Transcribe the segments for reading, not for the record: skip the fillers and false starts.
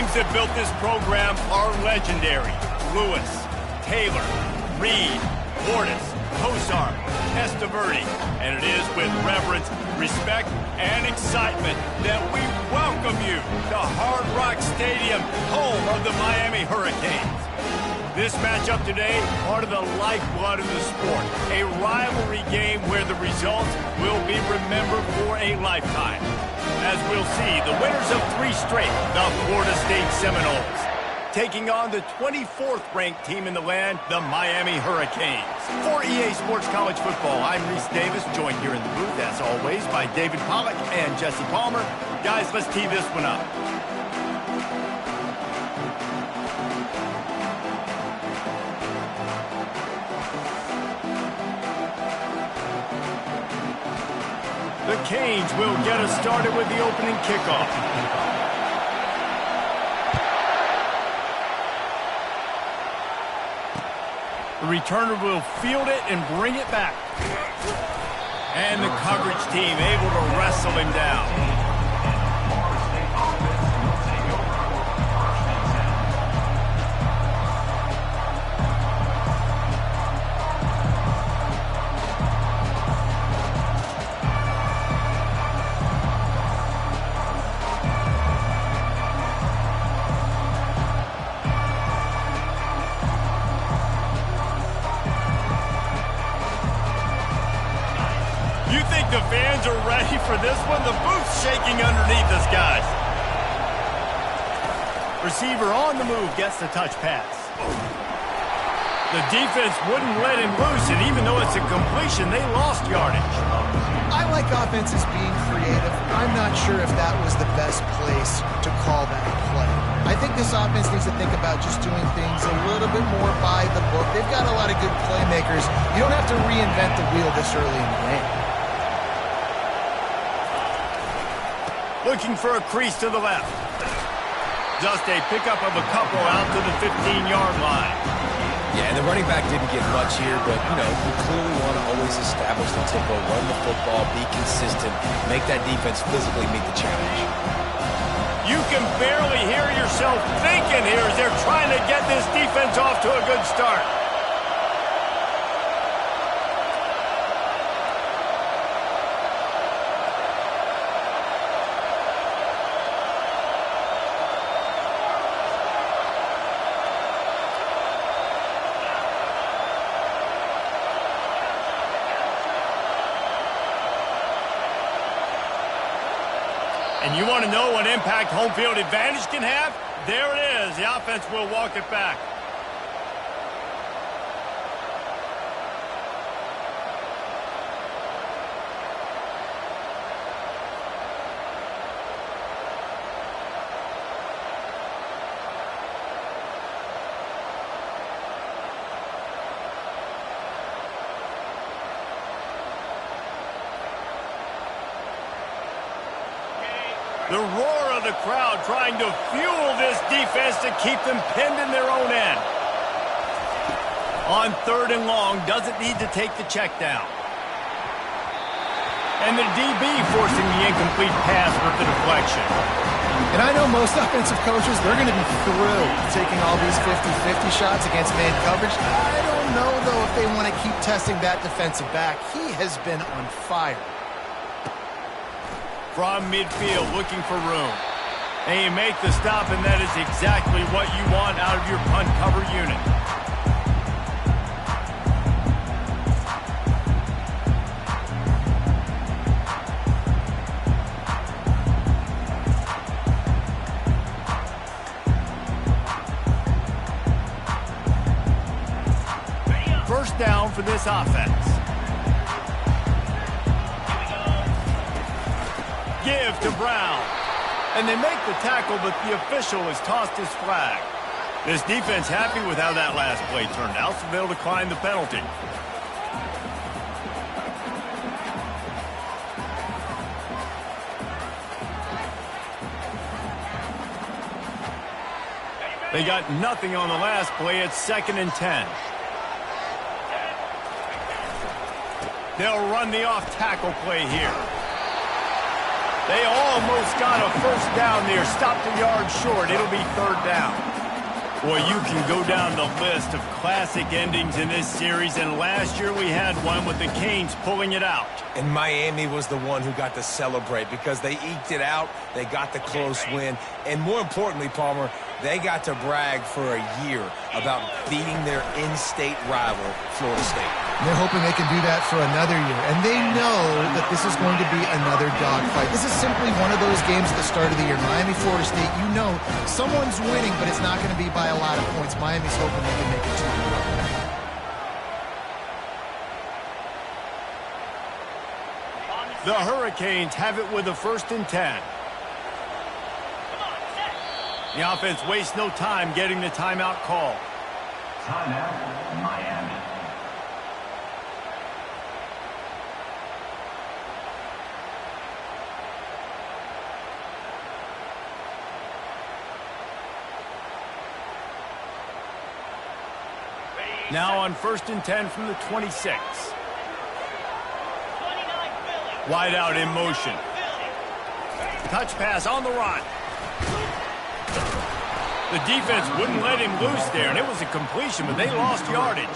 names that built this program are legendary. Lewis, Taylor, Reed, Portis, Kosar, Testaverde. And it is with reverence, respect, and excitement that we welcome you to Hard Rock Stadium, home of the Miami Hurricanes. This matchup today, part of the lifeblood of the sport. A rivalry game where the results will be remembered for a lifetime. As we'll see, the winners of 3 straight, the Florida State Seminoles, taking on the 24th ranked team in the land, the Miami Hurricanes. For EA Sports College Football, I'm Reese Davis, joined here in the booth, as always, by David Pollack and Jesse Palmer. Guys, let's tee this one up. The Canes will get us started with the opening kickoff. The returner will field it and bring it back. And the coverage team able to wrestle him down. The fans are ready for this one. The booth's shaking underneath us, guys. Receiver on the move gets the touch pass. The defense wouldn't let him loose, and even though it's a completion, they lost yardage. I like offenses being creative. I'm not sure if that was the best place to call that play. I think this offense needs to think about just doing things a little bit more by the book. They've got a lot of good playmakers. You don't have to reinvent the wheel this early in the game. Looking for a crease to the left. Just a pickup of a couple out to the 15-yard line. Yeah, and the running back didn't get much here, but, you clearly want to always establish the tempo, run the football, be consistent, make that defense physically meet the challenge. You can barely hear yourself thinking here as they're trying to get this defense off to a good start. And you want to know what impact home field advantage can have? There it is. The offense will walk it back. The roar of the crowd trying to fuel this defense to keep them pinned in their own end. On 3rd and long, doesn't need to take the check down. And the DB forcing the incomplete pass with the deflection. And I know most offensive coaches, they're going to be thrilled taking all these 50-50 shots against man coverage. I don't know, though, if they want to keep testing that defensive back. He has been on fire. From midfield, looking for room. And you make the stop, and that is exactly what you want out of your punt cover unit. First down for this offense. Give to Brown. And they make the tackle, but the official has tossed his flag. This defense happy with how that last play turned out, so they'll decline the penalty. They got nothing on the last play. It's 2nd and 10. They'll run the off-tackle play here. They almost got a first down there. Stopped a yard short. It'll be third down. Well, you can go down the list of classic endings in this series, and last year we had one with the Canes pulling it out. And Miami was the one who got to celebrate because they eked it out, they got the close win, and more importantly, Palmer, they got to brag for a year about beating their in-state rival, Florida State. They're hoping they can do that for another year, and they know that this is going to be another dogfight. This is simply one of those games at the start of the year. Miami, Florida State, you know someone's winning, but it's not going to be by a lot of points. Miami's hoping they can make it 2-0. The Hurricanes have it with a 1st and 10. The offense wastes no time getting the timeout call. Timeout, Miami. Now on 1st and 10 from the 26. Wide out in motion. Touch pass on the run. The defense wouldn't let him loose there, and it was a completion, but they lost yardage.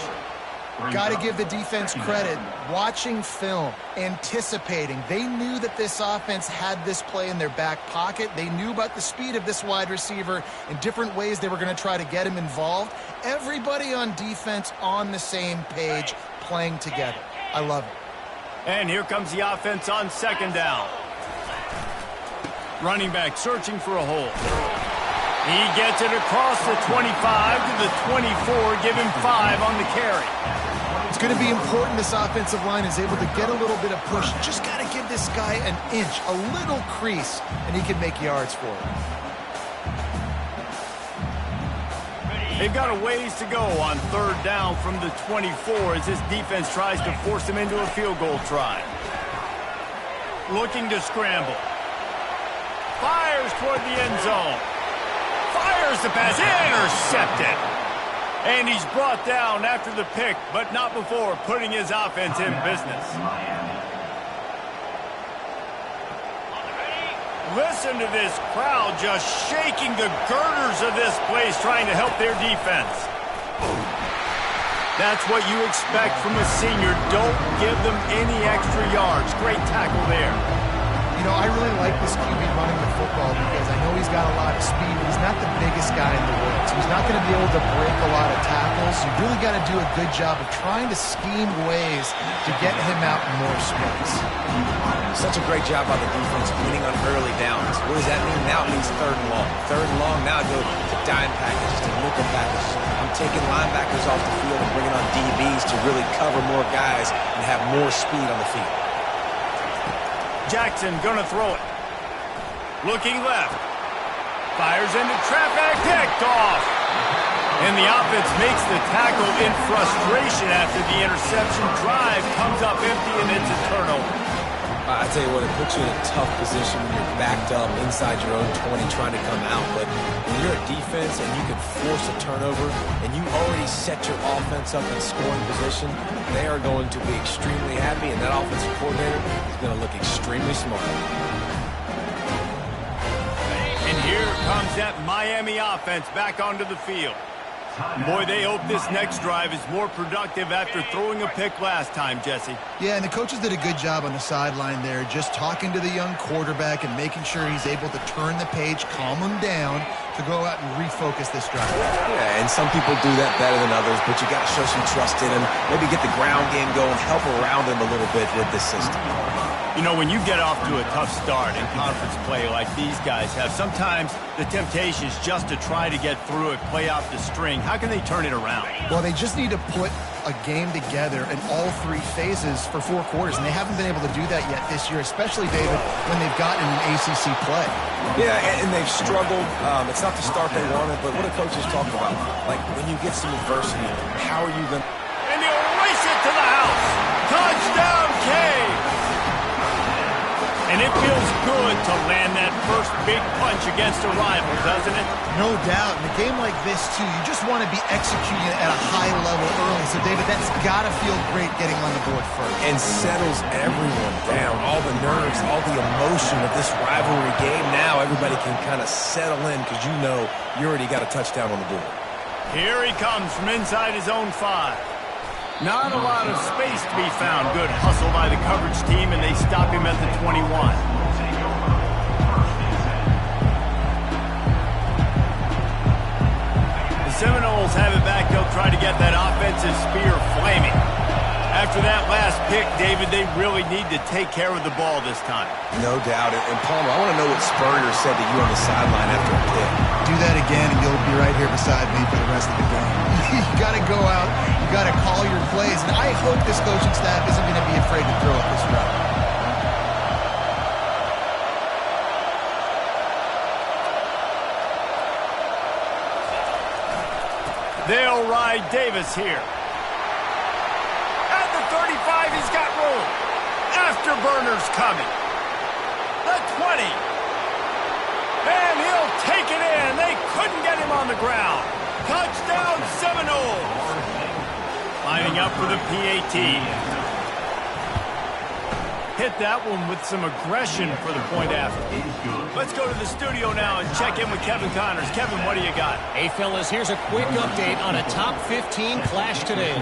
Got to give the defense credit. Watching film, anticipating. They knew that this offense had this play in their back pocket. They knew about the speed of this wide receiver and different ways they were going to try to get him involved. Everybody on defense on the same page, playing together. I love it. And here comes the offense on 2nd down. Running back searching for a hole. He gets it across the 25 to the 24, give him 5 on the carry. It's going to be important this offensive line is able to get a little bit of push. Just got to give this guy an inch, a little crease, and he can make yards for it. They've got a ways to go on 3rd down from the 24 as this defense tries to force them into a field goal try. Looking to scramble. Fires toward the end zone. Fires the pass, intercepted. And he's brought down after the pick, but not before putting his offense in business. Listen to this crowd just shaking the girders of this place trying to help their defense. That's what you expect from a senior. Don't give them any extra yards. Great tackle there. You know, I really like this QB running the football because I know he's got a lot of speed, but he's not the biggest guy in the world. So he's not going to be able to break a lot of tackles. You really got to do a good job of trying to scheme ways to get him out in more space. Such a great job by the defense winning on early downs. What does that mean? Now it means 3rd and long. 3rd and long, now go to dime packages, to nickel packages. I'm taking linebackers off the field and bringing on DBs to really cover more guys and have more speed on the field. Jackson gonna throw it. Looking left. Fires into traffic, picked off. And the offense makes the tackle in frustration after the interception. Drive comes up empty and it's a turnover. I tell you what, it puts you in a tough position when you're backed up inside your own 20 trying to come out. But when you're a defense and you can force a turnover and you already set your offense up in scoring position, they are going to be extremely happy, and that offensive coordinator is going to look extremely smart. And here comes that Miami offense back onto the field. Boy, they hope this next drive is more productive after throwing a pick last time, Jesse. Yeah, and the coaches did a good job on the sideline there, just talking to the young quarterback and making sure he's able to turn the page, calm him down to go out and refocus this drive. Yeah, and some people do that better than others, but you got to show some trust in him, maybe get the ground game going, help around him a little bit with this system. You know, when you get off to a tough start in conference play like these guys have, sometimes the temptation is just to try to get through it, play out the string. How can they turn it around? Well, they just need to put a game together in all 3 phases for 4 quarters, and they haven't been able to do that yet this year, especially, David, when they've gotten an ACC play. Yeah, and they've struggled. It's not the start they wanted, but what a coach is talking about. Like, when you get some adversity, how are you going to... And he'll race it to the house. Touchdown, K. And And it feels good to land that first big punch against a rival, doesn't it? No doubt. In a game like this, too, you just want to be executing at a high level early. So, David, that's got to feel great getting on the board first. And settles everyone down. All the nerves, all the emotion of this rivalry game. Now everybody can kind of settle in because you know you already got a touchdown on the board. Here he comes from inside his own 5. Not a lot of space to be found. Good hustle by the coverage team, and they stop him at the 21. The Seminoles have it back. They'll try to get that offensive spear flaming. After that last pick, David, they really need to take care of the ball this time. No doubt. And Palmer, I want to know what Spurrier said to you on the sideline after a pick. Do that again, and you'll be right here beside me for the rest of the game. You got to go out. You got to call your plays. And I hope this coaching staff isn't going to be afraid to throw it this route. They'll ride Davis here. At the 35, he's got room. Afterburner's coming. The 20. And he'll take it in. They couldn't get him on the ground. Touchdown, Seminoles. Lining up for the PAT. Hit that one with some aggression for the point after. Let's go to the studio now and check in with Kevin Connors. Kevin, what do you got? Hey, fellas, here's a quick update on a top 15 clash today.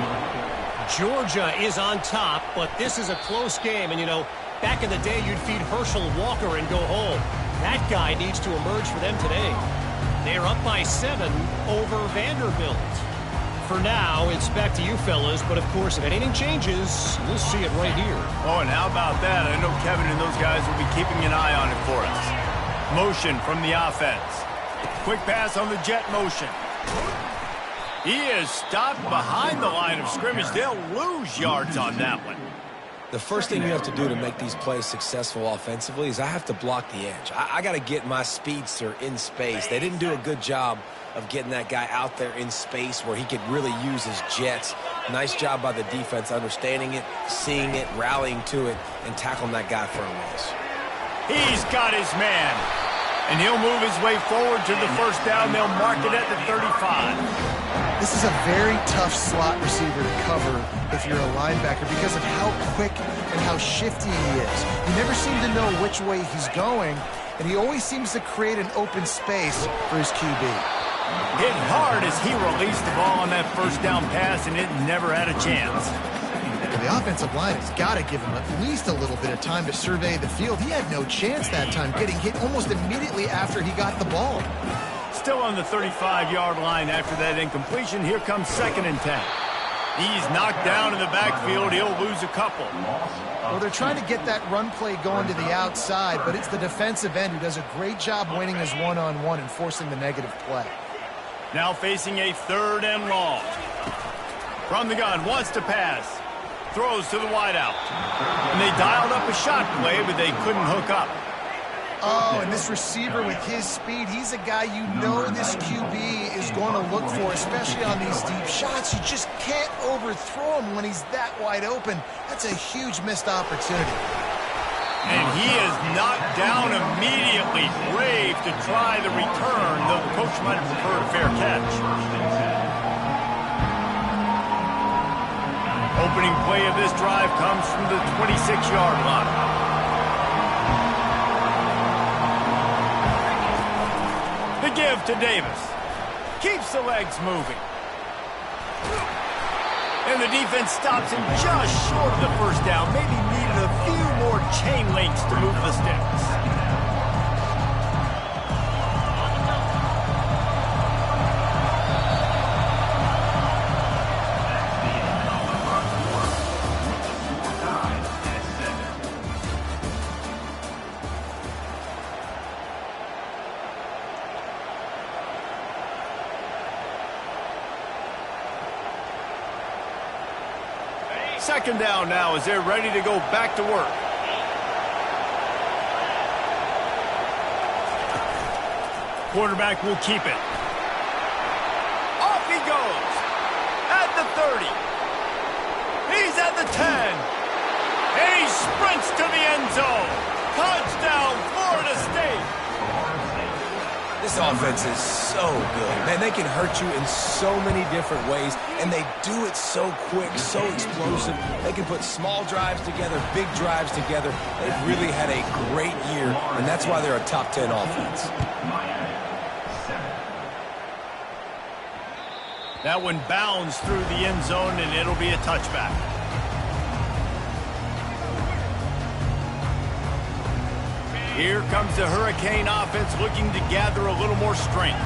Georgia is on top, but this is a close game. And, you know, back in the day, you'd feed Herschel Walker and go home. That guy needs to emerge for them today. They're up by 7 over Vanderbilt. For now, it's back to you fellas, but of course, if anything changes, we'll see it right here. Oh, and how about that? I know Kevin and those guys will be keeping an eye on it for us. Motion from the offense. Quick pass on the jet motion. He is stopped behind the line of scrimmage. They'll lose yards on that one. The first thing you have to do to make these plays successful offensively is I have to block the edge. I got to get my speedster in space. They didn't do a good job of getting that guy out there in space where he could really use his jets. Nice job by the defense understanding it, seeing it, rallying to it, and tackling that guy for a loss. He's got his man. And he'll move his way forward to the first down. They'll mark it at the 35. This is a very tough slot receiver to cover if you're a linebacker because of how quick and how shifty he is. You never seem to know which way he's going, and he always seems to create an open space for his QB. Hit hard as he released the ball on that first down pass, and it never had a chance. The offensive line has got to give him at least a little bit of time to survey the field. He had no chance that time, getting hit almost immediately after he got the ball. Still on the 35-yard line after that incompletion. Here comes 2nd and 10. He's knocked down in the backfield. He'll lose a couple. Well, they're trying to get that run play going to the outside, but it's the defensive end who does a great job winning his one-on-one and forcing the negative play. Now facing a 3rd and long. From the gun, wants to pass. Throws to the wideout. And they dialed up a shot play, but they couldn't hook up. Oh, and this receiver with his speed, he's a guy you know this QB is going to look for, especially on these deep shots. You just can't overthrow him when he's that wide open. That's a huge missed opportunity. And he is knocked down immediately. Brave to try the return, though the coach might have preferred a fair catch. Opening play of this drive comes from the 26-yard line. The give to Davis. Keeps the legs moving. And the defense stops him just short of the first down. Maybe needed a few more chain links to move the sticks. Second down now as they're ready to go back to work. Quarterback will keep it. Off he goes. At the 30. He's at the 10. And he sprints to the end zone. Touchdown, Florida State! This offense is so good. Man, they can hurt you in so many different ways, and they do it so quick, so explosive. They can put small drives together, big drives together. They've really had a great year, and that's why they're a top 10 offense. That one bounds through the end zone, and it'll be a touchback. Here comes the Hurricane offense looking to gather a little more strength.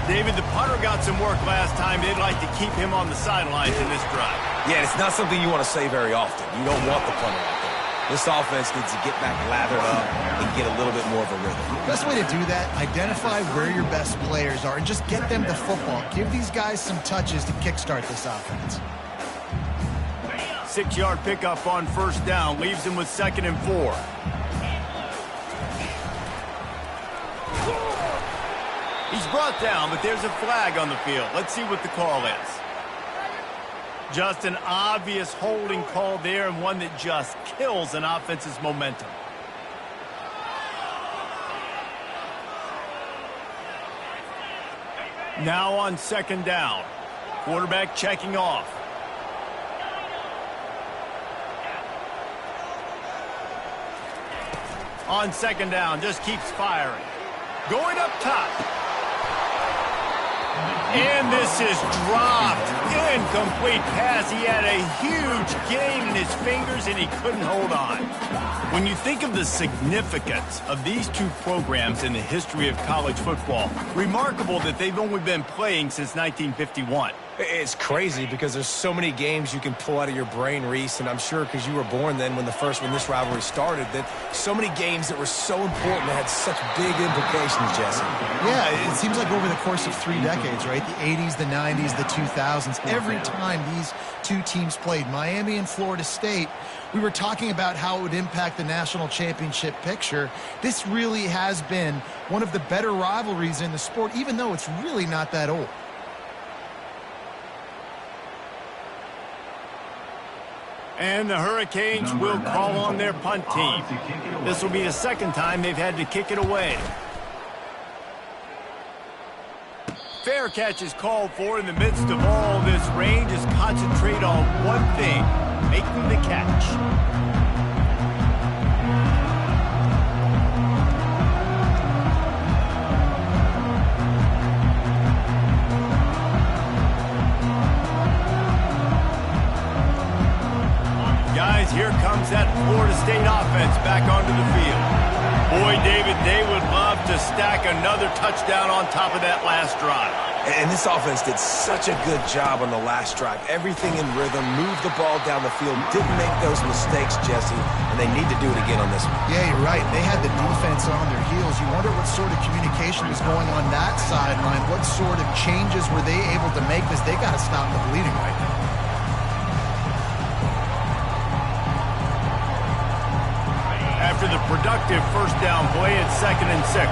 David, the punter got some work last time. They'd like to keep him on the sidelines in this drive. Yeah, it's not something you want to say very often. You don't want the punter out there. This offense needs to get back lathered up and get a little bit more of a rhythm. Best way to do that, identify where your best players are and just get them the football. Give these guys some touches to kickstart this offense. 6-yard pickup on first down leaves him with 2nd and 4. He's brought down, but there's a flag on the field. Let's see what the call is. Just an obvious holding call there, and one that just kills an offense's momentum. Now on 2nd down. Quarterback checking off. On 2nd down, just keeps firing. Going up top. And this is dropped. Incomplete pass. He had a huge gain in his fingers, and he couldn't hold on. When you think of the significance of these two programs in the history of college football, remarkable that they've only been playing since 1951. It's crazy because there's so many games you can pull out of your brain, Reese, and I'm sure because you were born then when this rivalry started, that so many games that were so important that had such big implications, Jesse. Yeah, it seems like over the course of 3 decades, right? The 80s, the 90s, the 2000s, every time these two teams played, Miami and Florida State, we were talking about how it would impact the national championship picture. This really has been one of the better rivalries in the sport, even though it's really not that old. And the Hurricanes will call on their punt team. This will be the 2nd time they've had to kick it away. Fair catch is called for. In the midst of all this rain, just concentrate on one thing, making the catch. Guys, here comes that Florida State offense back onto the field. Boy, David, they would love to stack another touchdown on top of that last drive. And this offense did such a good job on the last drive. Everything in rhythm, moved the ball down the field, didn't make those mistakes, Jesse, and they need to do it again on this one. Yeah, you're right. They had the defense on their heels. You wonder what sort of communication was going on that sideline. What sort of changes were they able to make, because they got to stop the bleeding right now. After the productive first down play, it's 2nd and 6.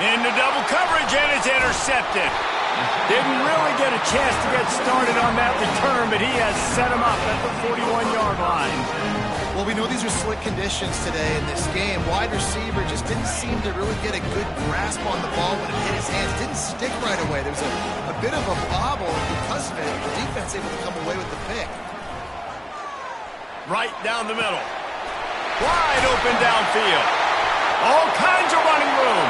Into double coverage, and it's intercepted. Didn't really get a chance to get started on that return, but he has set him up at the 41-yard line. Well, we know these are slick conditions today in this game. Wide receiver just didn't seem to really get a good grasp on the ball when it hit his hands. Didn't stick right away. There was a bit of a bobble, and because of it, the defense able to come away with the pick. Right down the middle. Wide open downfield. All kinds of running room.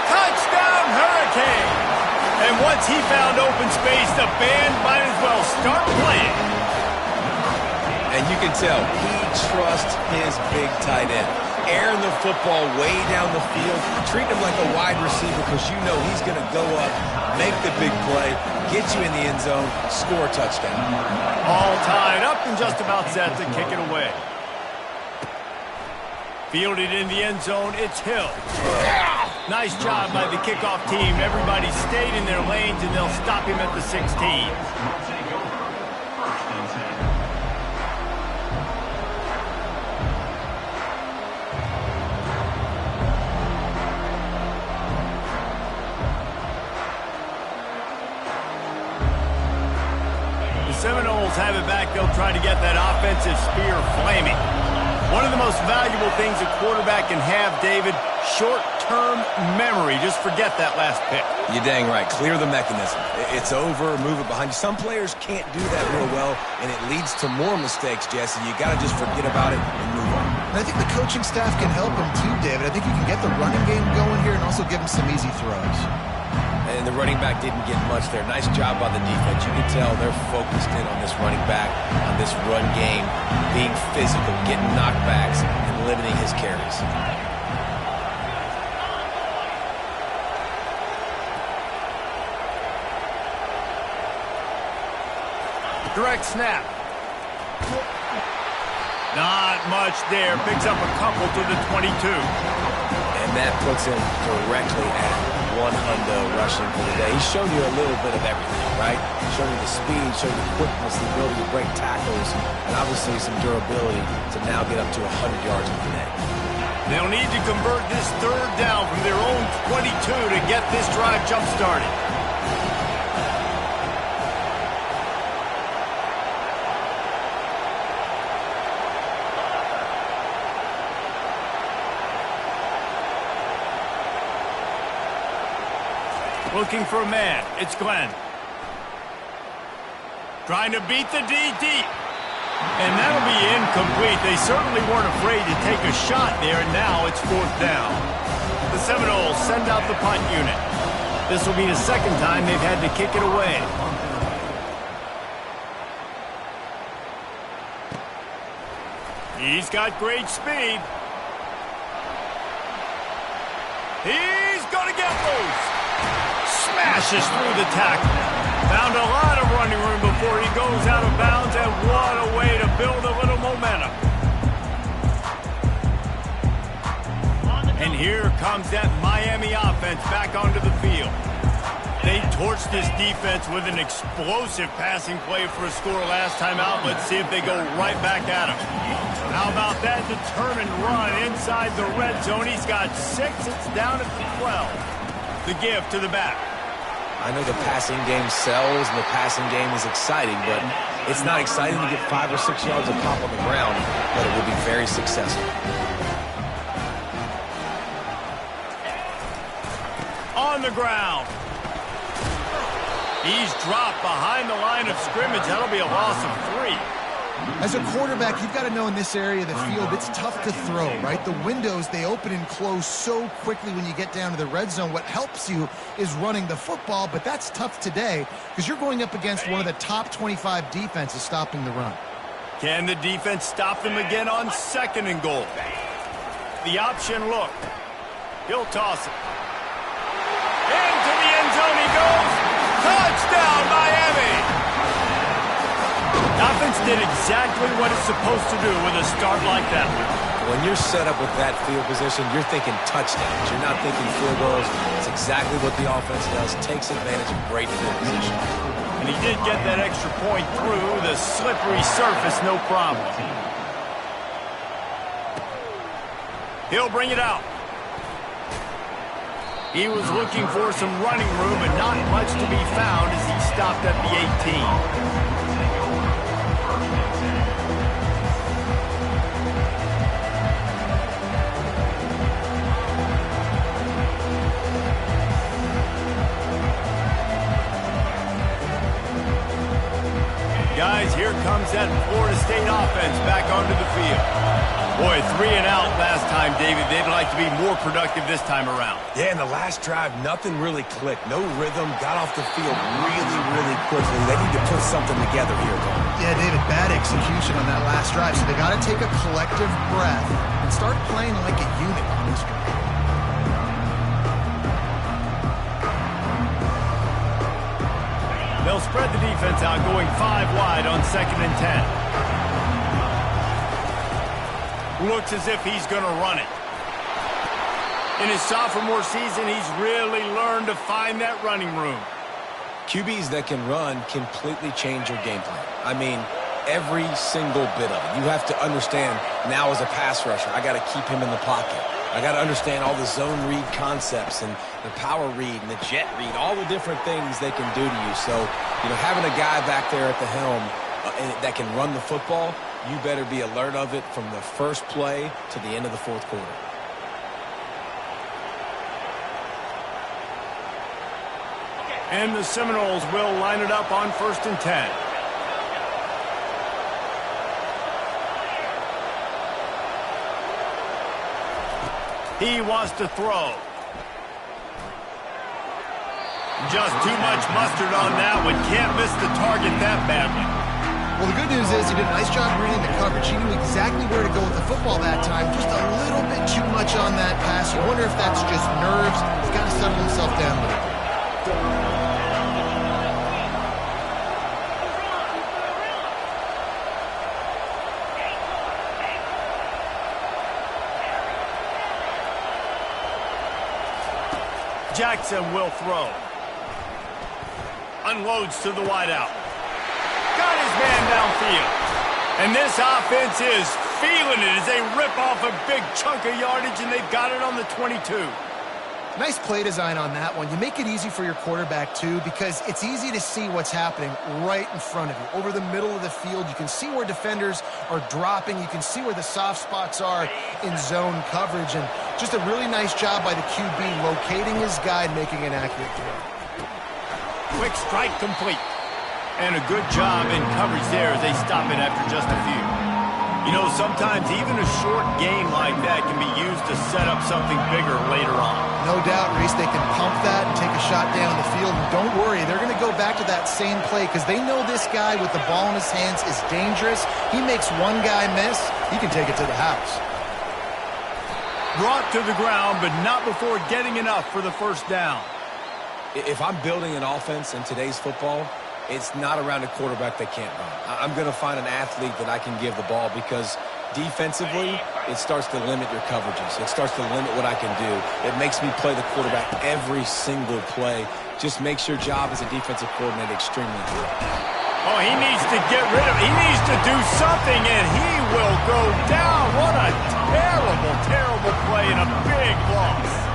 Touchdown, Hurricane! And once he found open space, the band might as well start playing. And you can tell he trusts his big tight end. Airing the football way down the field. Treat him like a wide receiver because you know he's going to go up, make the big play, get you in the end zone, score a touchdown. All tied up and just about set to kick it away. Fielded in the end zone, it's Hill. Nice job by the kickoff team. Everybody stayed in their lanes, and they'll stop him at the 16. Seminoles have it back, they'll try to get that offensive spear flaming. One of the most valuable things a quarterback can have, David, short-term memory. Just forget that last pick. You're dang right. Clear the mechanism. It's over, move it behind you. Some players can't do that real well, and it leads to more mistakes, Jesse. You got to just forget about it and move on. And I think the coaching staff can help him too, David. I think you can get the running game going here and also give him some easy throws. And the running back didn't get much there. Nice job by the defense. You can tell they're focused in on this running back, on this run game, being physical, getting knockbacks, and limiting his carries. Direct snap. Not much there. Picks up a couple to the 22. And that puts him directly at one hundo rushing for the day. He's shown you a little bit of everything, right? Showing you the speed, showing you the quickness, the ability to break tackles, and obviously some durability to now get up to 100 yards in the day. They'll need to convert this third down from their own 22 to get this drive jump-started. Looking for a man. It's Glenn. Trying to beat the D deep. And that'll be incomplete. They certainly weren't afraid to take a shot there, and now it's fourth down. The Seminoles send out the punt unit. This will be the second time they've had to kick it away. He's got great speed. He's going to get loose. Smashes through the tackle. Found a lot of running room before he goes out of bounds, and what a way to build a little momentum. And here comes that Miami offense back onto the field. They torched this defense with an explosive passing play for a score last time out. Let's see if they go right back at him. How about that determined run inside the red zone? He's got 6. It's down at 12. The give to the back. I know the passing game sells and the passing game is exciting, but it's not exciting to get 5 or 6 yards of pop on the ground, but it will be very successful. On the ground. He's dropped behind the line of scrimmage. That'll be a loss of 3. As a quarterback, you've got to know in this area of the field, it's tough to throw, right? The windows, they open and close so quickly when you get down to the red zone. What helps you is running the football, but that's tough today because you're going up against one of the top 25 defenses stopping the run. Can the defense stop them again on 2nd and goal? The option look. He'll toss it. Into the end zone he goes. Touchdown, Miami! Offense did exactly what it's supposed to do with a start like that. When you're set up with that field position, you're thinking touchdowns. You're not thinking field goals. It's exactly what the offense does. Takes advantage of great field position. And he did get that extra point through the slippery surface, no problem. He'll bring it out. He was looking for some running room, but not much to be found as he stopped at the 18. Guys, here comes that Florida State offense back onto the field. Boy, 3 and out last time, David. They'd like to be more productive this time around. Yeah, in the last drive, nothing really clicked. No rhythm. Got off the field really, really quickly. They need to put something together here, Tom. Yeah, David, bad execution on that last drive. So they got to take a collective breath and start playing like a unit on this drive. They'll spread the defense out, going 5 wide on 2nd and 10. Looks as if he's going to run it. In his sophomore season, he's really learned to find that running room. QBs that can run completely change your game plan. I mean, every single bit of it. You have to understand now as a pass rusher, I got to keep him in the pocket. I got to understand all the zone read concepts and the power read and the jet read, all the different things they can do to you. So, you know, having a guy back there at the helm that can run the football, you better be alert of it from the first play to the end of the fourth quarter. And the Seminoles will line it up on 1st and 10. He wants to throw. Just too much mustard on that one. Can't miss the target that badly. Well, the good news is he did a nice job reading the coverage. He knew exactly where to go with the football that time. Just a little bit too much on that pass. You wonder if that's just nerves. He's got to settle himself down a little bit. Jackson will throw. Unloads to the wideout. Got his man downfield. And this offense is feeling it as they rip off a big chunk of yardage, and they've got it on the 22. Nice play design on that one. You make it easy for your quarterback, too, because it's easy to see what's happening right in front of you. Over the middle of the field, you can see where defenders are dropping. You can see where the soft spots are in zone coverage. And just a really nice job by the QB locating his guy and making an accurate throw. Quick strike complete. And a good job in coverage there as they stop it after just a few. You know, sometimes even a short gain like that can be used to set up something bigger later on. No doubt, Reese, they can pump that and take a shot down the field. And don't worry, they're going to go back to that same play because they know this guy with the ball in his hands is dangerous. He makes one guy miss, he can take it to the house. Brought to the ground, but not before getting enough for the first down. If I'm building an offense in today's football, it's not around a quarterback that can't run. I'm going to find an athlete that I can give the ball because defensively, it starts to limit your coverages. It starts to limit what I can do. It makes me play the quarterback every single play. Just makes your job as a defensive coordinator extremely good. Oh, he needs to get rid of it. He needs to do something, and he will go down. What a terrible, terrible play and a big loss.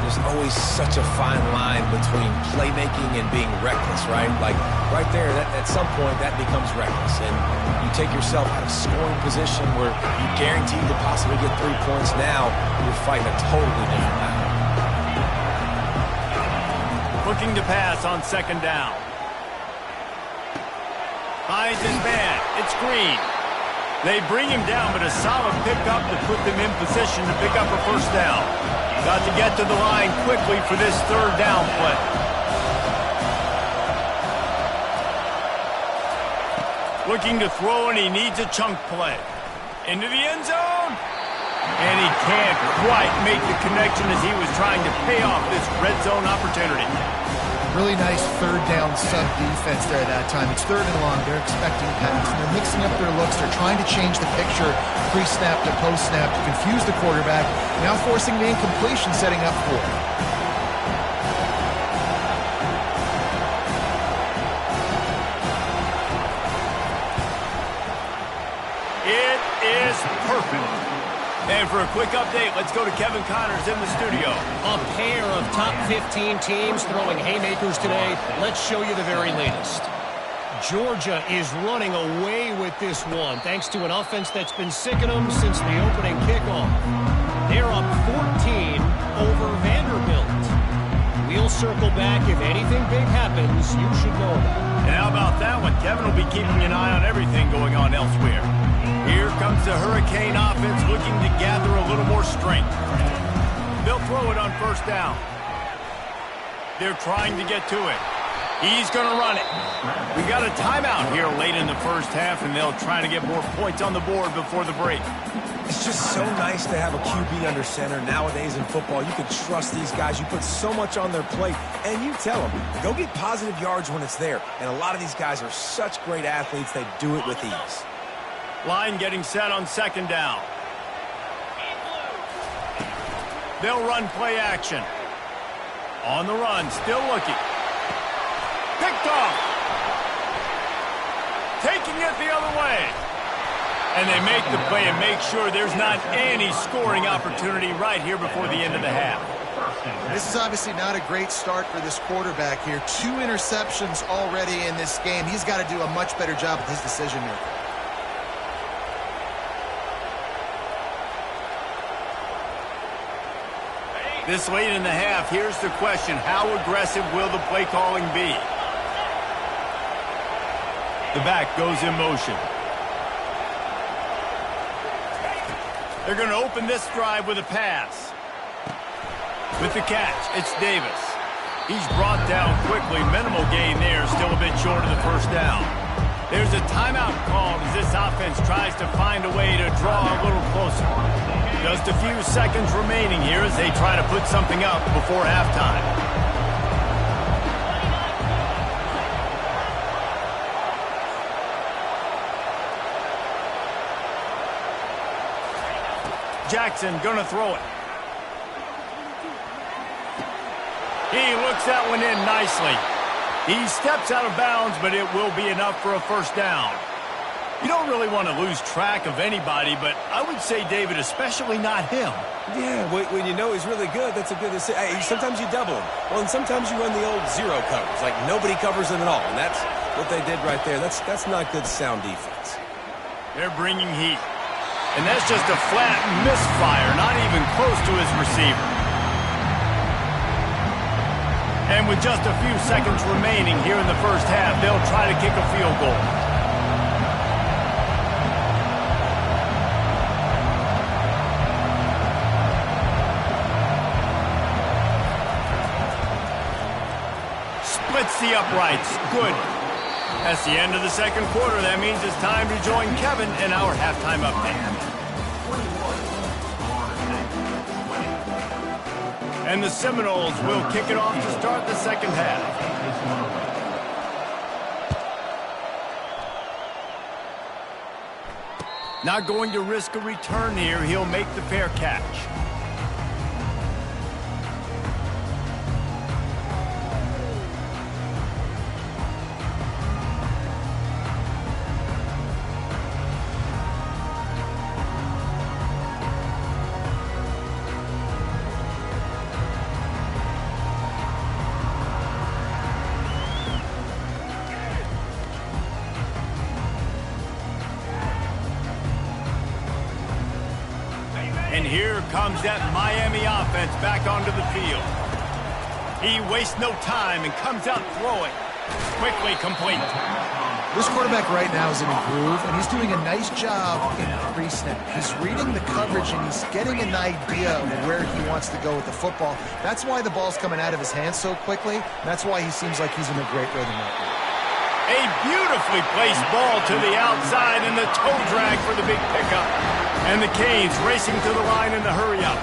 There's always such a fine line between playmaking and being reckless, right? Like, right there, at some point, that becomes reckless. And you take yourself out of scoring position where you guarantee to possibly get 3 points. Now, you're fighting a totally different battle. Looking to pass on 2nd down. Finds his man. It's Green. They bring him down, but a solid pickup to put them in position to pick up a first down. Got to get to the line quickly for this 3rd down play. Looking to throw, and he needs a chunk play. Into the end zone. And he can't quite make the connection as he was trying to pay off this red zone opportunity. Really nice 3rd down sub-defense there that time. It's 3rd and long. They're expecting pass. And they're mixing up their looks. They're trying to change the picture pre-snap to post-snap to confuse the quarterback. Now forcing the incompletion, setting up for it. It is perfect. And for a quick update, let's go to Kevin Connors in the studio. A pair of top 15 teams throwing haymakers today. Let's show you the very latest. Georgia is running away with this one, thanks to an offense that's been sicking them since the opening kickoff. They're up 14 over Vanderbilt. We'll circle back. If anything big happens, you should know about it. And how about that one? Kevin will be keeping an eye on everything going on elsewhere. Here comes the Hurricane offense looking to gather a little more strength. They'll throw it on 1st down. They're trying to get to it. He's going to run it. We got a timeout here late in the first half, and they'll try to get more points on the board before the break. It's just so nice to have a QB under center. Nowadays in football, you can trust these guys. You put so much on their plate, and you tell them, go get positive yards when it's there. And a lot of these guys are such great athletes, they do it with ease. Line getting set on 2nd down. They'll run play action. On the run, still looking. Picked off. Taking it the other way. And they make the play and make sure there's not any scoring opportunity right here before the end of the half. This is obviously not a great start for this quarterback here. 2 interceptions already in this game. He's got to do a much better job with his decision-making. This late in the half, here's the question. How aggressive will the play calling be? The back goes in motion. They're going to open this drive with a pass. With the catch, it's Davis. He's brought down quickly. Minimal gain there, still a bit short of the first down. There's a timeout called as this offense tries to find a way to draw a little closer. Just a few seconds remaining here as they try to put something up before halftime. Jackson gonna throw it. He looks that one in nicely. He steps out of bounds, but it will be enough for a first down. You don't really want to lose track of anybody, but I would say, David, especially not him. Yeah, when you know he's really good, that's a good decision. Sometimes you double him. Well, and sometimes you run the old zero covers, like nobody covers him at all. And that's what they did right there. That's not good sound defense. They're bringing heat. And that's just a flat misfire, not even close to his receiver. And with just a few seconds remaining here in the first half, they'll try to kick a field goal. Splits the uprights. Good. That's the end of the second quarter. That means it's time to join Kevin in our halftime update. And the Seminoles will kick it off to start the second half. Not going to risk a return here. He'll make the fair catch. And here comes that Miami offense back onto the field. He wastes no time and comes out throwing. Quickly complete. This quarterback right now is in a groove, and he's doing a nice job in pre-snap. He's reading the coverage, and he's getting an idea of where he wants to go with the football. That's why the ball's coming out of his hands so quickly. That's why he seems like he's in a great rhythm right now. A beautifully placed ball to the outside and the toe drag for the big pickup. And the Canes racing to the line in the hurry-up.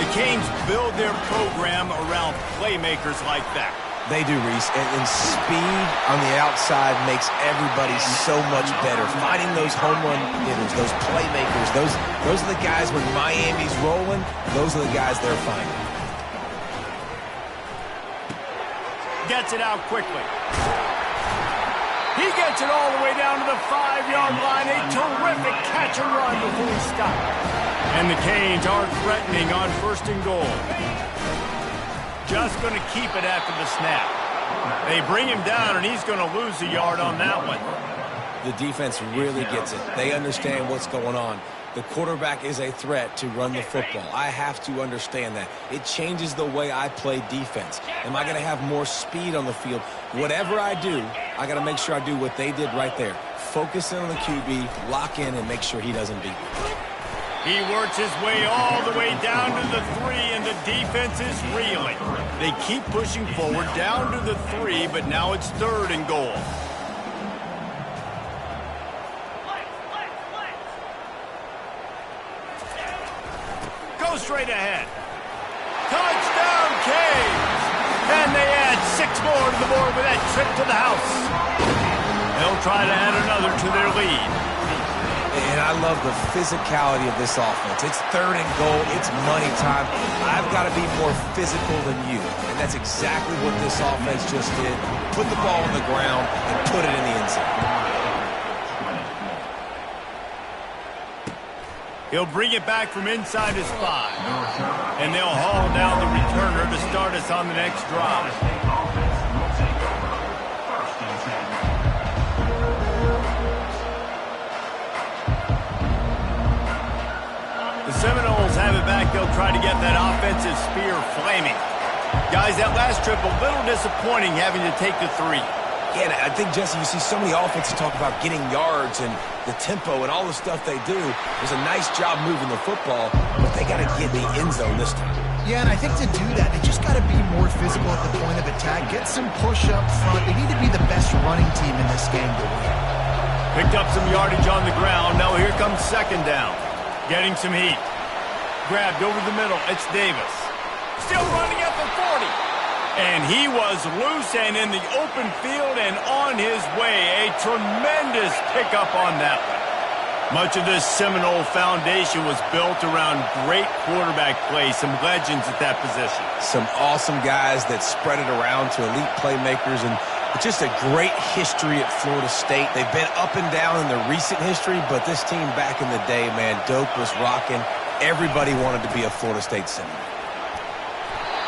The Canes build their program around playmakers like that. They do, Reese. And speed on the outside makes everybody so much better. Finding those home run hitters, those playmakers, those are the guys when Miami's rolling, those are the guys they're finding. Gets it out quickly. He gets it all the way down to the 5-yard line. A terrific catch and run before he stopped. And the Canes are threatening on first and goal. Just going to keep it after the snap. They bring him down, and he's going to lose a yard on that one. The defense really gets it. They understand what's going on. The quarterback is a threat to run the football. I have to understand that. It changes the way I play defense. Am I going to have more speed on the field? Whatever I do, I got to make sure I do what they did right there. Focus in on the QB, lock in, and make sure he doesn't beat me. He works his way all the way down to the 3, and the defense is reeling. They keep pushing forward down to the 3, but now it's 3rd and goal. Go straight ahead. Touchdown, Canes! And they add 6 more to the board with that trip to the house. They'll try to add another to their lead. And I love the physicality of this offense. It's 3rd and goal. It's money time. I've got to be more physical than you. And that's exactly what this offense just did. Put the ball on the ground and put it in the end zone. He'll bring it back from inside his 5. And they'll haul down the return. returner to start us on the next drive. The Seminoles have it back. They'll try to get that offensive spear flaming. Guys, that last trip a little disappointing having to take the 3. Yeah, I think, Jesse, you see so many offenses talk about getting yards and the tempo and all the stuff they do. It was a nice job moving the football, but they got to get the end zone this time. Yeah, and I think to do that, they just got to be more physical at the point of attack, get some push up front. They need to be the best running team in this game to win. Picked up some yardage on the ground. Now here comes second down. Getting some heat. Grabbed over the middle. It's Davis. Still running at the 40. And he was loose and in the open field and on his way. A tremendous pickup on that one. Much of this Seminole foundation was built around great quarterback play, some legends at that position. Some awesome guys that spread it around to elite playmakers, and just a great history at Florida State. They've been up and down in the recent history, but this team back in the day, man, Doak was rocking. Everybody wanted to be a Florida State Seminole.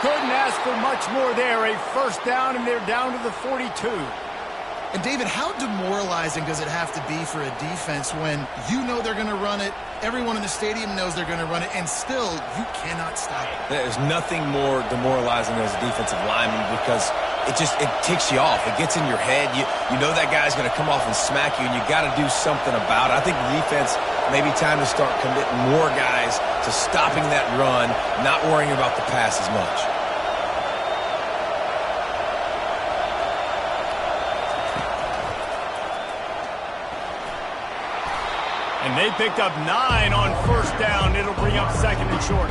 Couldn't ask for much more there. A first down, and they're down to the 42. And, David, how demoralizing does it have to be for a defense when you know they're going to run it, everyone in the stadium knows they're going to run it, and still you cannot stop it? There's nothing more demoralizing as a defensive lineman because it ticks you off. It gets in your head. You know that guy's going to come off and smack you, and you got to do something about it. I think the defense maybe time to start committing more guys to stopping that run, not worrying about the pass as much. And they picked up 9 on first down. It'll bring up second and short.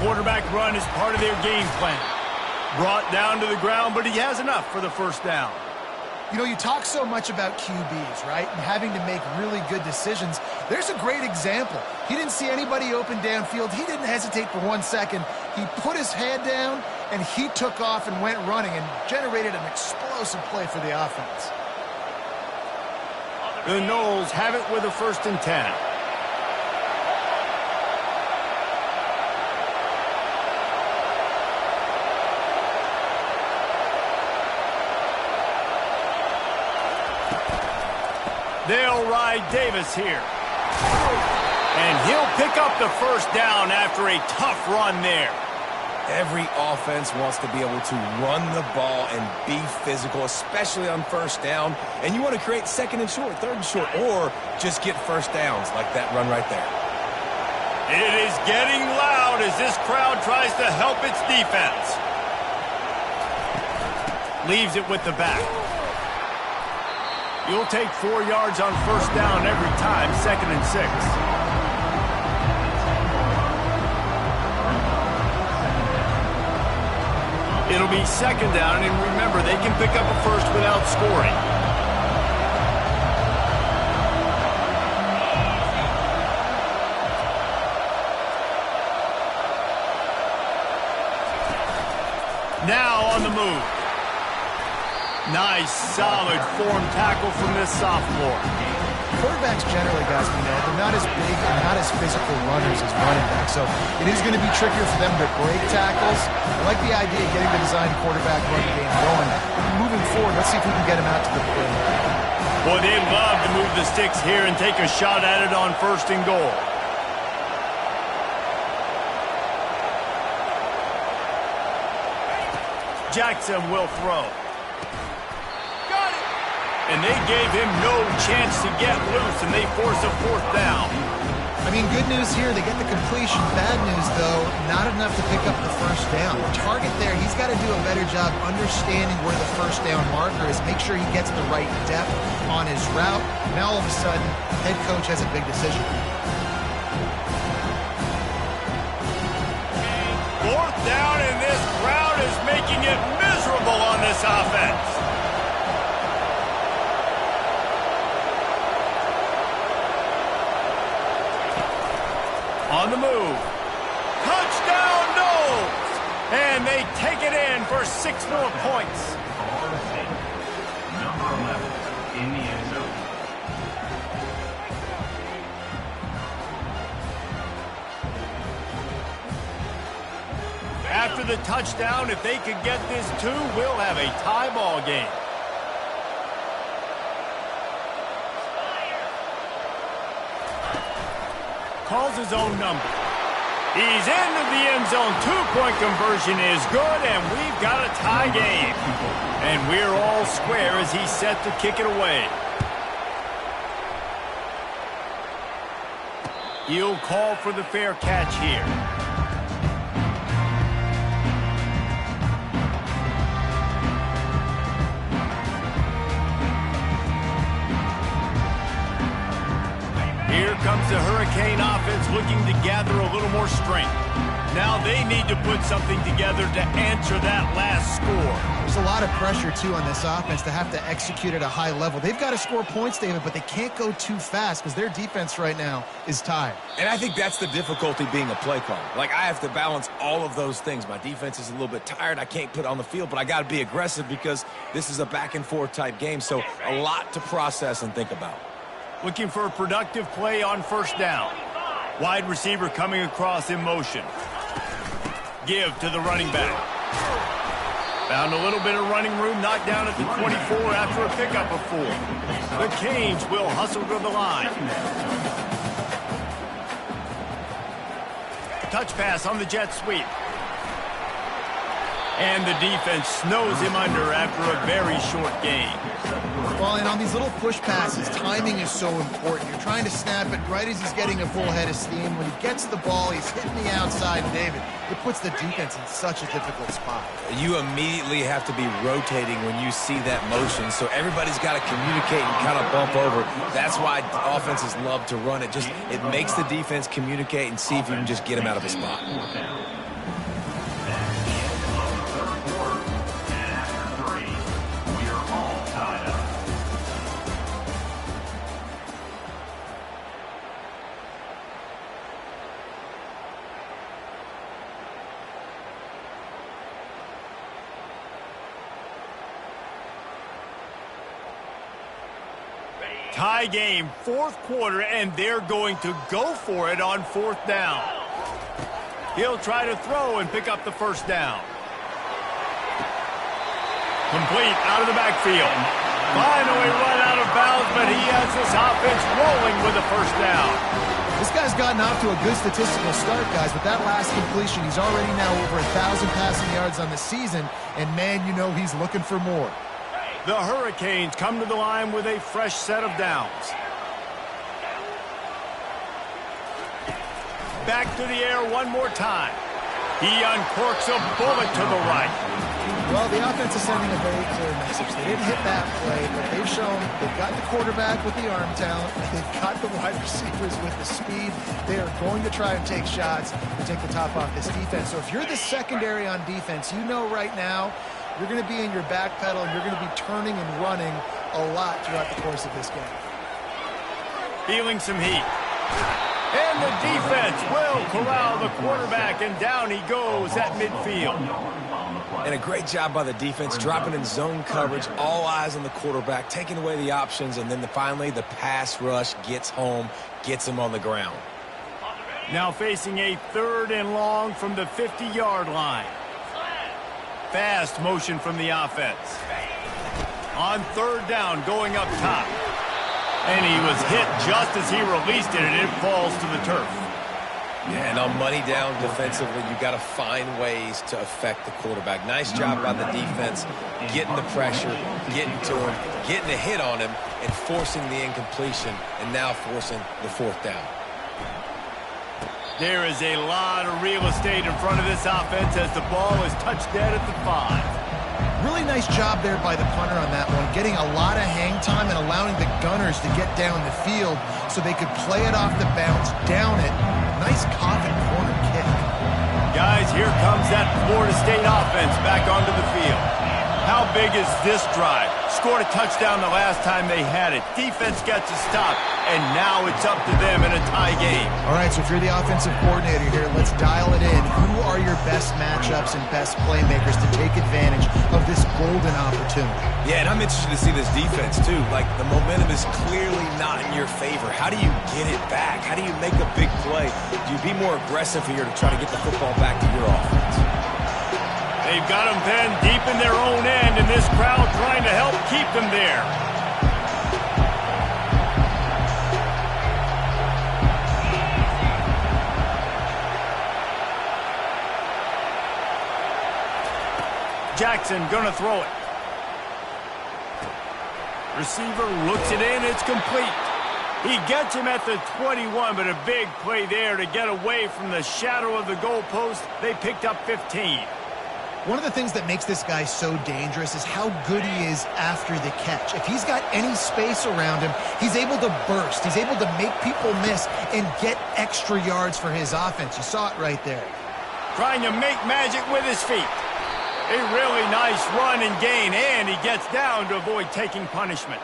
Quarterback run is part of their game plan. Brought down to the ground, but he has enough for the first down. You know, you talk so much about QBs, right, and having to make really good decisions. There's a great example. He didn't see anybody open downfield. He didn't hesitate for 1 second. He put his head down, and he took off and went running and generated an explosive play for the offense. The Noles have it with a 1st and 10. They'll ride Davis here. And he'll pick up the first down after a tough run there. Every offense wants to be able to run the ball and be physical, especially on first down. And you want to create second and short, third and short, or just get first downs like that run right there. It is getting loud as this crowd tries to help its defense. Leaves it with the back. You'll take 4 yards on first down every time, 2nd and 6. It'll be 2nd down, and remember, they can pick up a first without scoring. Now on the move. Nice, solid form tackle from this sophomore. Quarterbacks generally, guys, they're not as big and not as physical runners as running backs, so it is going to be trickier for them to break tackles. I like the idea of getting the design quarterback run game going. Moving forward, let's see if we can get him out to the play. Boy, they love to move the sticks here and take a shot at it on 1st and goal. Jackson will throw. And they gave him no chance to get loose, and they force a 4th down. I mean, good news here, they get the completion. Bad news, though, not enough to pick up the first down. The target there, he's got to do a better job understanding where the first down marker is, make sure he gets the right depth on his route. Now, all of a sudden, head coach has a big decision. 4th down, and this crowd is making it miserable on this offense. On the move. Touchdown, Knowles! And they take it in for 6 more points. Number 11 in the end zone. After the touchdown, if they could get this too, we'll have a tie ball game. Calls his own number. He's into the end zone. 2-point conversion is good, and we've got a tie game. And we're all square as he's set to kick it away. He'll call for the fair catch here. Here comes the Hurricane offense looking to gather a little more strength. Now they need to put something together to answer that last score. There's a lot of pressure, too, on this offense to have to execute at a high level. They've got to score points, David, but they can't go too fast because their defense right now is tired. And I think that's the difficulty being a play caller. Like, I have to balance all of those things. My defense is a little bit tired. I can't put it on the field, but I got to be aggressive because this is a back-and-forth type game. So a lot to process and think about. Looking for a productive play on first down. Wide receiver coming across in motion. Give to the running back. Found a little bit of running room, knocked down at the 24 after a pickup of 4. The Canes will hustle to the line. Touch pass on the jet sweep. And the defense snows him under after a very short gain. Well, and on these little push passes, timing is so important. You're trying to snap it right as he's getting a full head of steam. When he gets the ball, he's hitting the outside, and David, it puts the defense in such a difficult spot. You immediately have to be rotating when you see that motion, so everybody's got to communicate and kind of bump over. That's why offenses love to run it. Just it makes the defense communicate and see if you can just get him out of a spot. Tie game, 4th quarter, and they're going to go for it on 4th down. He'll try to throw and pick up the first down. Complete out of the backfield. Finally run out of bounds, but he has this offense rolling with a first down. This guy's gotten off to a good statistical start, guys. With that last completion, he's already now over 1,000 passing yards on the season, and man, you know he's looking for more. The Hurricanes come to the line with a fresh set of downs. Back to the air one more time. He uncorks a bullet to the right. Well, the offense is sending a very clear message. They didn't hit that play, but they've shown they've got the quarterback with the arm talent. They've got the wide receivers with the speed. They are going to try and take shots and take the top off this defense. So if you're the secondary on defense, you know right now you're going to be in your back pedal, and you're going to be turning and running a lot throughout the course of this game. Feeling some heat. And the defense will corral the quarterback, and down he goes at midfield. And a great job by the defense, dropping in zone coverage, all eyes on the quarterback, taking away the options, and then finally the pass rush gets home, gets him on the ground. Now facing a 3rd and long from the 50-yard line. Fast motion from the offense. On 3rd down, going up top. And he was hit just as he released it, and it falls to the turf. Yeah, and on money down defensively, you got to find ways to affect the quarterback. Nice job by the defense, getting the pressure, getting to him, getting a hit on him, and forcing the incompletion, and now forcing the 4th down. There is a lot of real estate in front of this offense as the ball is touched dead at the 5. Really nice job there by the punter on that one, getting a lot of hang time and allowing the Gunners to get down the field so they could play it off the bounce, down it. Nice coffin corner kick. Guys, here comes that Florida State offense back onto the field. How big is this drive? scored a touchdown the last time they had it. Defense gets a stop, and now it's up to them in a tie game. All right, so if you're the offensive coordinator here, let's dial it in. Who are your best matchups and best playmakers to take advantage of this golden opportunity? Yeah, and I'm interested to see this defense, too. Like, the momentum is clearly not in your favor. How do you get it back? How do you make a big play? Do you be more aggressive here to try to get the football back to your offense? They've got them pinned deep in their own end, and this crowd trying to help keep them there. Jackson gonna throw it. Receiver looks it in, it's complete. He gets him at the 21, but a big play there to get away from the shadow of the goalpost. They picked up 15. One of the things that makes this guy so dangerous is how good he is after the catch. If he's got any space around him, he's able to burst. He's able to make people miss and get extra yards for his offense. You saw it right there. Trying to make magic with his feet. A really nice run and gain, and he gets down to avoid taking punishment.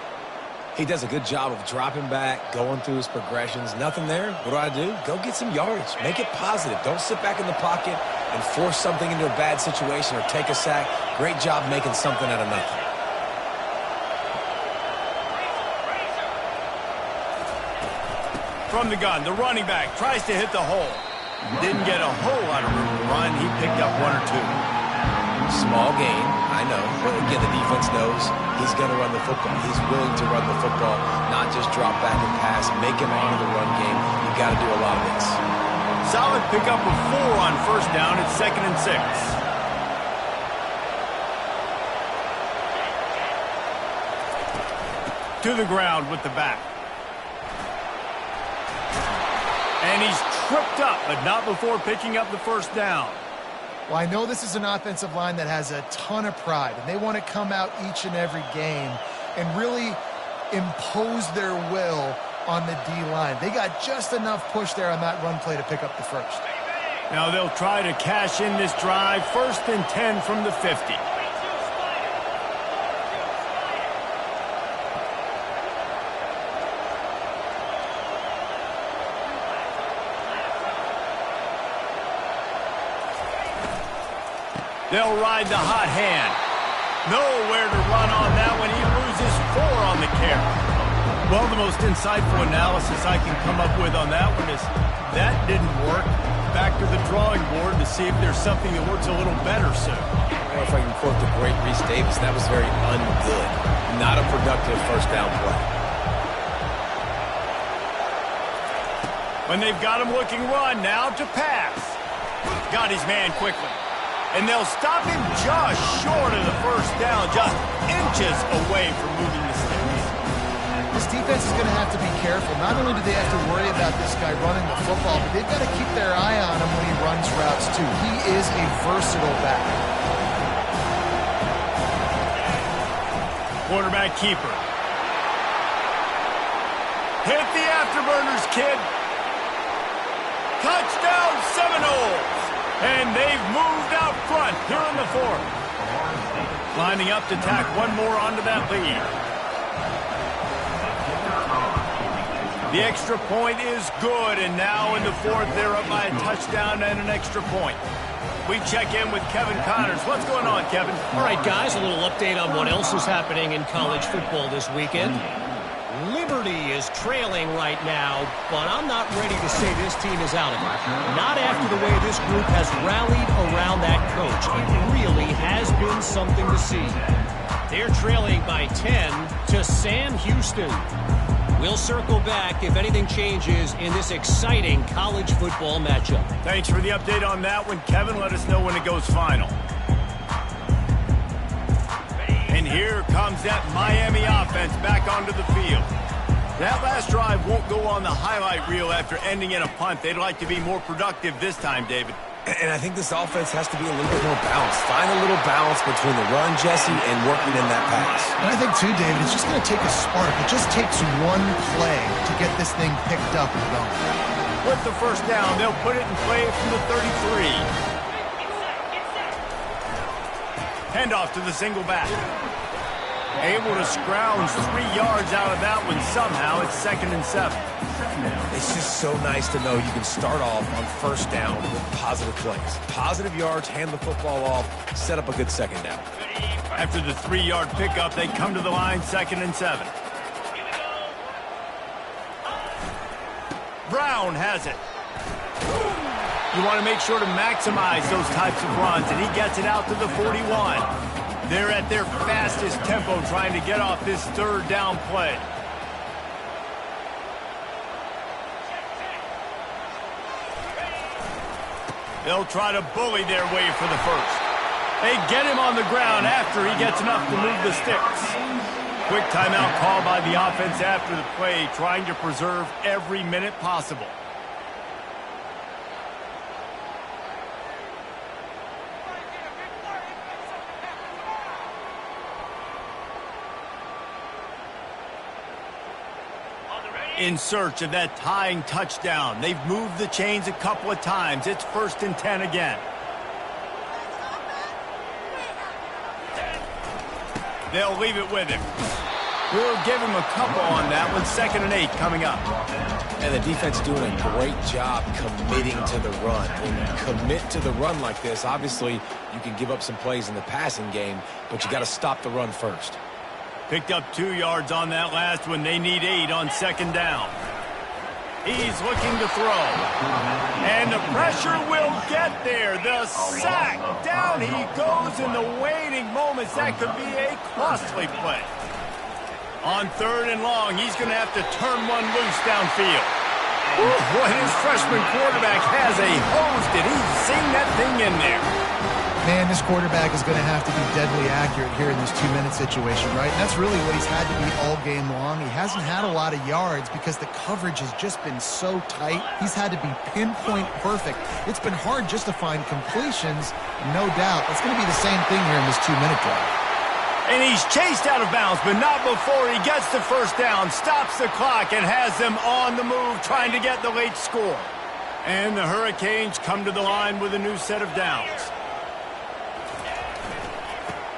He does a good job of dropping back, going through his progressions. Nothing there. What do? Go get some yardage. Make it positive. Don't sit back in the pocket and force something into a bad situation or take a sack. Great job making something out of nothing. From the gun, the running back tries to hit the hole. Didn't get a whole lot of room to run. He picked up 1 or 2. Small gain, I know. But again, the defense knows he's going to run the football. He's willing to run the football, not just drop back and pass. Make him onto the run game. You got to do a lot of this. Solid pickup of 4 on first down. It's 2nd and 6. To the ground with the back. And he's tripped up, but not before picking up the first down. Well, I know this is an offensive line that has a ton of pride, and they want to come out each and every game and really impose their will on the D-line. They got just enough push there on that run play to pick up the first. Now they'll try to cash in this drive. 1st and 10 from the 50. They'll ride the hot hand. Nowhere to run on that one. He loses 4 on the carry. Well, the most insightful analysis I can come up with on that one is that didn't work. Back to the drawing board to see if there's something that works a little better soon. Or if I can quote the great Reese Davis, that was very ungood. Not a productive first down play. When they've got him looking run, now to pass. Got his man quickly. And they'll stop him just short of the first down, just inches away from moving the sticks. This defense is going to have to be careful. Not only do they have to worry about this guy running the football, but they've got to keep their eye on him when he runs routes, too. He is a versatile back. Quarterback keeper. Hit the afterburners, kid. Touchdown Seminoles. And they've moved out front here in the 4th. Lining up to tack one more onto that lead. The extra point is good, and now in the 4th, they're up by a touchdown and an extra point. We check in with Kevin Connors. What's going on, Kevin? All right, guys, a little update on what else is happening in college football this weekend. Liberty is trailing right now, but I'm not ready to say this team is out of it. Not after the way this group has rallied around that coach. It really has been something to see. They're trailing by 10 to Sam Houston. We'll circle back if anything changes in this exciting college football matchup. Thanks for the update on that one, Kevin. Let us know when it goes final. And here comes that Miami offense back onto the field. That last drive won't go on the highlight reel after ending in a punt. They'd like to be more productive this time, David. And I think this offense has to be a little bit more balanced. Find a little balance between the run, Jesse, and working in that pass. And I think, too, David, it's just going to take a spark. It just takes one play to get this thing picked up and going. With the first down, they'll put it in play from the 33. Handoff to the single back. Able to scrounge 3 yards out of that one somehow. It's 2nd and 7. It's just so nice to know you can start off on first down with positive plays. Positive yards, hand the football off, set up a good second down. After the 3-yard pickup, they come to the line, 2nd and 7. Brown has it. You want to make sure to maximize those types of runs, and he gets it out to the 41. They're at their fastest tempo trying to get off this 3rd down play. They'll try to bully their way for the first. They get him on the ground after he gets enough to move the sticks. Quick timeout called by the offense after the play, trying to preserve every minute possible. In search of that tying touchdown. They've moved the chains a couple of times. It's 1st and 10 again. They'll leave it with him. We'll give him a couple on that one. 2nd and 8 coming up. And the defense doing a great job committing to the run. When you commit to the run like this, obviously you can give up some plays in the passing game, but you got to stop the run first. Picked up 2 yards on that last one. They need 8 on 2nd down. He's looking to throw. And the pressure will get there. The sack. Down he goes in the waiting moments. That could be a costly play. On 3rd and long, he's going to have to turn one loose downfield. Boy, his freshman quarterback has a hose. Did he sing that thing in there? Man, this quarterback is going to have to be deadly accurate here in this 2-minute situation, right? And that's really what he's had to be all game long. He hasn't had a lot of yards because the coverage has just been so tight. He's had to be pinpoint perfect. It's been hard just to find completions, no doubt. It's going to be the same thing here in this 2-minute drive. And he's chased out of bounds, but not before he gets the first down, stops the clock, and has them on the move trying to get the late score. And the Hurricanes come to the line with a new set of downs.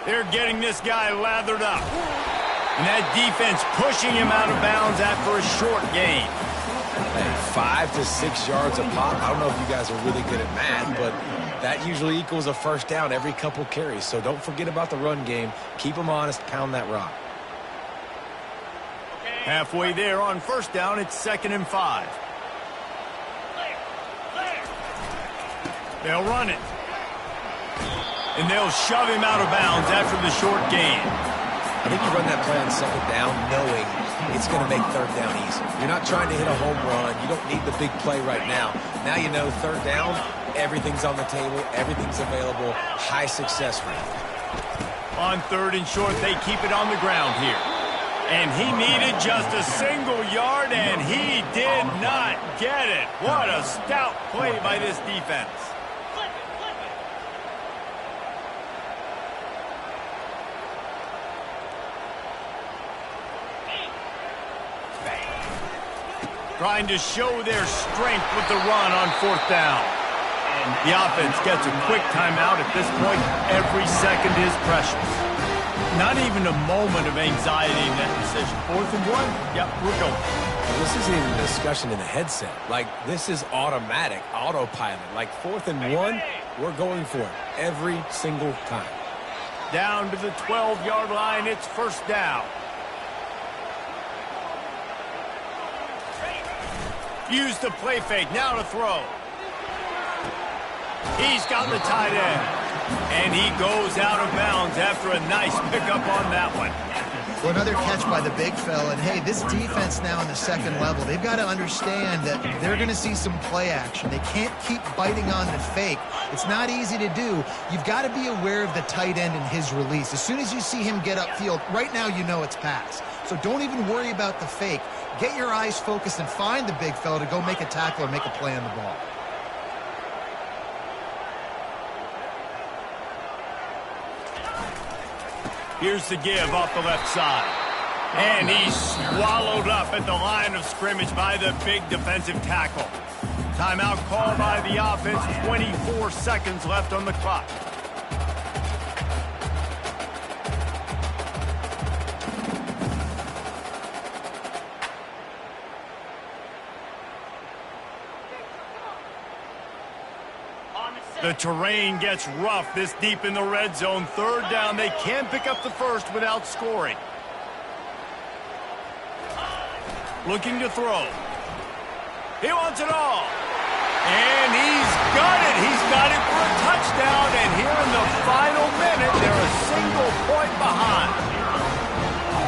They're getting this guy lathered up. And that defense pushing him out of bounds after a short gain. Hey, 5 to 6 yards a pop. I don't know if you guys are really good at math, but that usually equals a first down every couple carries. So don't forget about the run game. Keep them honest. Pound that rock. Halfway there on 1st down, it's 2nd and 5. They'll run it. And they'll shove him out of bounds after the short gain. I think you run that play on 2nd down knowing it's going to make 3rd down easy. You're not trying to hit a home run. You don't need the big play right now. Now you know 3rd down, everything's on the table, everything's available, high success rate. On 3rd and short, they keep it on the ground here. And he needed just a single yard, and he did not get it. What a stout play by this defense. Trying to show their strength with the run on 4th down. The offense gets a quick timeout. At this point, every second is precious. Not even a moment of anxiety in that decision. 4th and 1? Yep, we're going. This isn't even a discussion in the headset. Like, this is automatic, autopilot. Like, 4th and 1, we're going for it every single time. Down to the 12-yard line, it's 1st down. Use the play fake, now to throw. He's got the tight end. And he goes out of bounds after a nice pickup on that one. Well, another catch by the big fella. And, hey, this defense now in the 2nd level, they've got to understand that they're going to see some play action. They can't keep biting on the fake. It's not easy to do. You've got to be aware of the tight end and his release. As soon as you see him get upfield, right now you know it's pass. So don't even worry about the fake. Get your eyes focused and find the big fella to go make a tackle or make a play on the ball. Here's the give off the left side. And he's swallowed up at the line of scrimmage by the big defensive tackle. Timeout called by the offense. 24 seconds left on the clock. The terrain gets rough this deep in the red zone. Third down, they can pick up the first without scoring. Looking to throw. He wants it all. And he's got it. He's got it for a touchdown. And here in the final minute, they're a single point behind.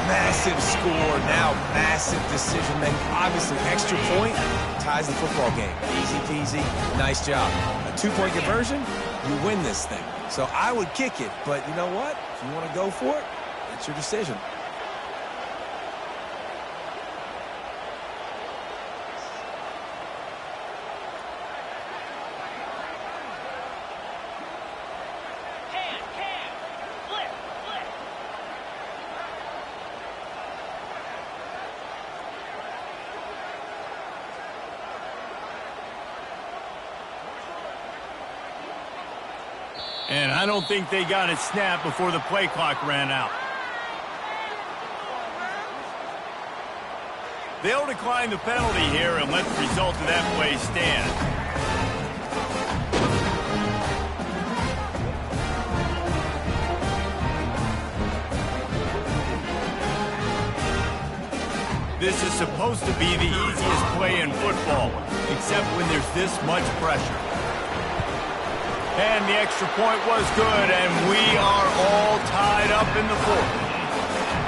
Massive score, now massive decision making. Obviously, extra point ties the football game. Easy peasy, nice job. A 2-point conversion, you win this thing. So I would kick it, but you know what? If you want to go for it, it's your decision. And I don't think they got it snapped before the play clock ran out. They'll decline the penalty here and let the result of that play stand. This is supposed to be the easiest play in football, except when there's this much pressure. And the extra point was good, and we are all tied up in the fourth.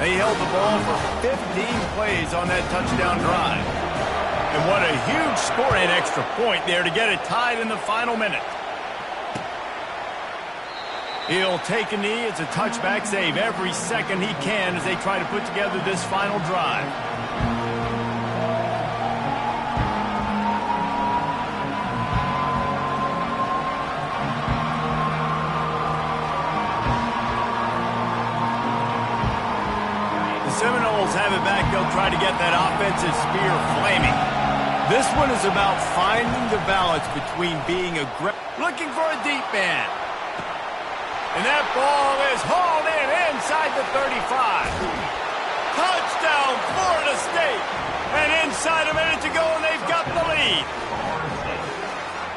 They held the ball for 15 plays on that touchdown drive. And what a huge score and extra point there to get it tied in the final minute. He'll take a knee. It's a touchback save every second he can as they try to put together this final drive. Seminoles have it back. They'll try to get that offensive spear flaming. This one is about finding the balance between being aggressive, looking for a deep man. And that ball is hauled in inside the 35. Touchdown, Florida State. And inside a minute to go, and they've got the lead.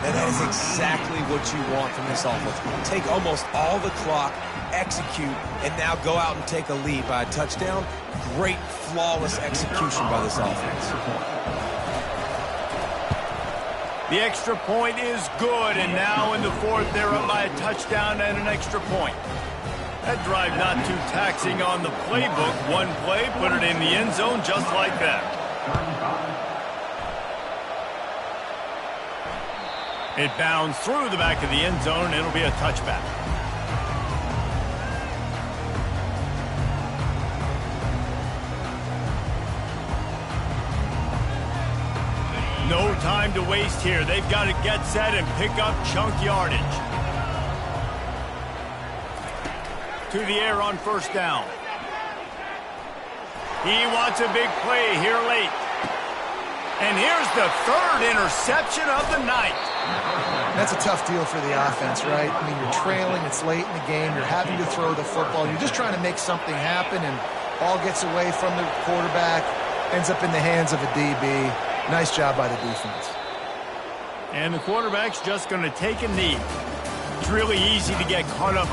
And that is exactly what you want from this offense. Take almost all the clock, execute, and now go out and take a lead by a touchdown. Great, flawless execution by this offense. The extra point is good, and now in the fourth, they're up by a touchdown and an extra point. That drive not too taxing on the playbook. One play, put it in the end zone just like that. It bounds through the back of the end zone, and it'll be a touchback. No time to waste here. They've got to get set and pick up chunk yardage. To the air on first down. He wants a big play here late. And here's the third interception of the night. That's a tough deal for the offense, right? I mean, you're trailing, it's late in the game, you're having to throw the football, you're just trying to make something happen, and ball gets away from the quarterback, ends up in the hands of a DB. Nice job by the defense. And the quarterback's just going to take a knee. It's really easy to get caught up in